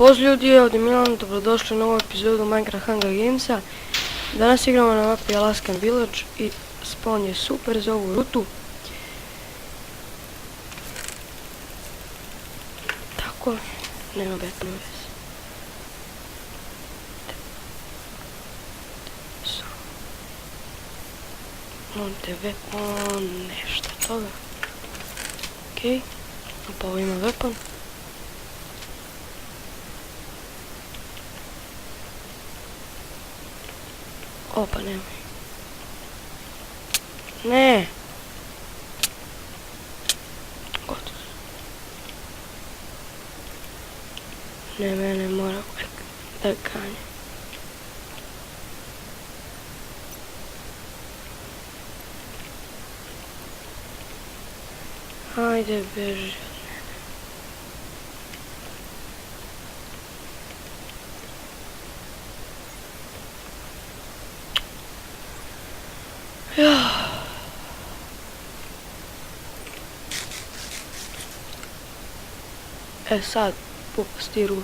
Pozdrav ljudi, je ovdje Milan, dobrodošli u novu epizodu Minecraft Hunger Gamesa. Danas igramo na mapi Alaskan Village i spawn je super za ovu rutu. Tako, nema betne veze. Monte weapon, nešto toga. Okej, pa ovo ima weapon. Opa, nemoj. Ne! Gotovo. Ne, mene mora da ganje. Hajde, beži od mene. Ja. Sad popusti rutu.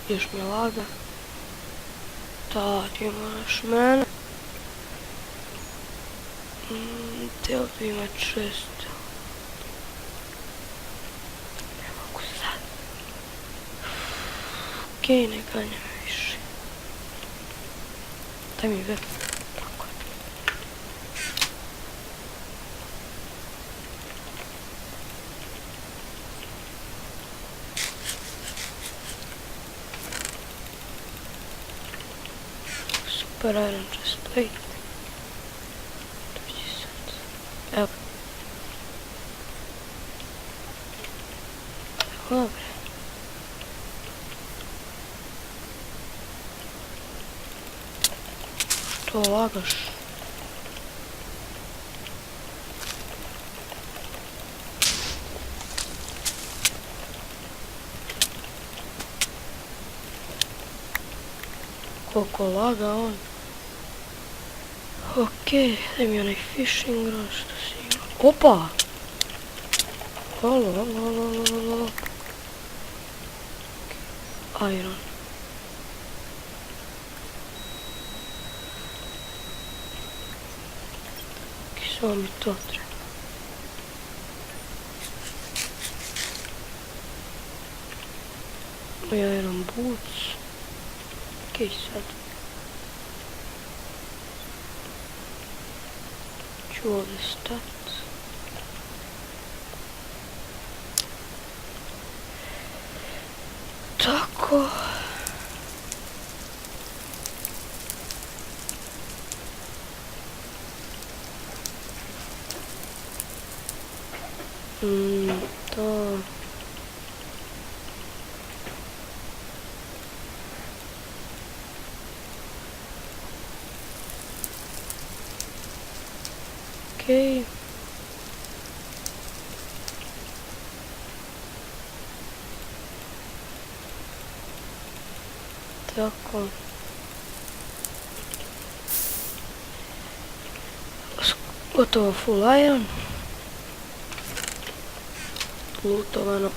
Još mi laga. Da, ti moraš mene. Te ovdje ima često. Ne mogu sad. Okej, ne ganjam me više. Daj mi web. Tako je. Super iron chest plate. Evo. Dobre. Što lagaš? Koliko laga on? Okej, daj mi onaj fishing rod što si ima. Opa! Halo. Iron. Samo mi to treba. Iron boots. Okej, sad. Ću ovdje stati. Tako. To. Okej. Tako. Gotovo full iron. Lutovano.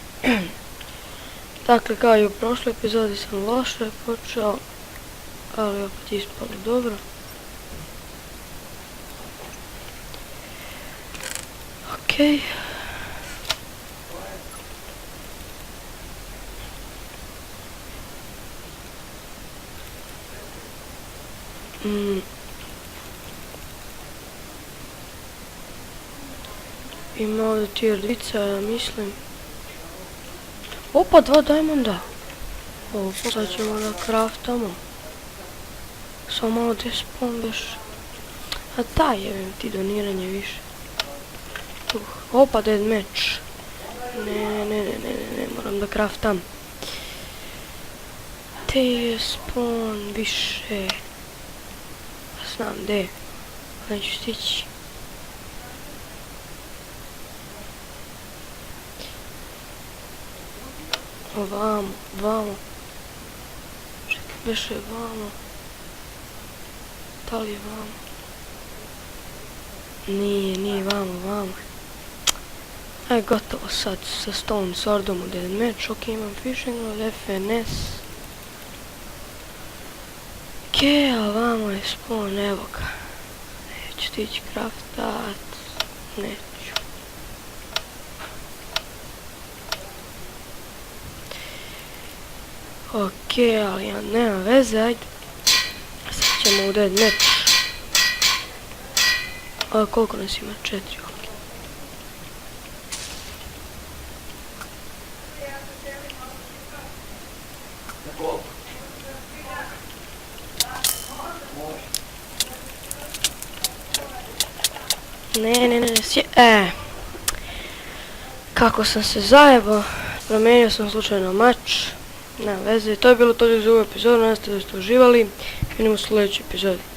Dakle, kao i u prošloj epizodi sam loše počeo, ali opet ispalo dobro. Okej. Ima ovdje tier 2, ja mislim. Opa, 2 diamonda. Opa, sad ćemo da craftamo. Samo malo gdje spawn beš. A daj, jevim ti doniranje više. Opa, dead match. Ne, moram da craftam. Te je spawn više. Znam gdje. Neću stići. Vamo. Čekaj, beše vamo. Da li je vamo? Nije vamo. Gotovo sad sa Stone Swordom u Dead Match. Ok, imam Fishing Rod, FNS. Okej, a vamo je spawn, evo ga. Neću tići craftat. Neću. Okej, ali ja nema veze, ajde. Sad ćemo u Dead Match. A koliko nas ima? 4, ok. Ne, kako sam se zajebao, promijenio sam slučajno mač, nema veze, to je bilo to za ovu epizodu, nadam se da ste uživali, vidimo u sljedećoj epizodi.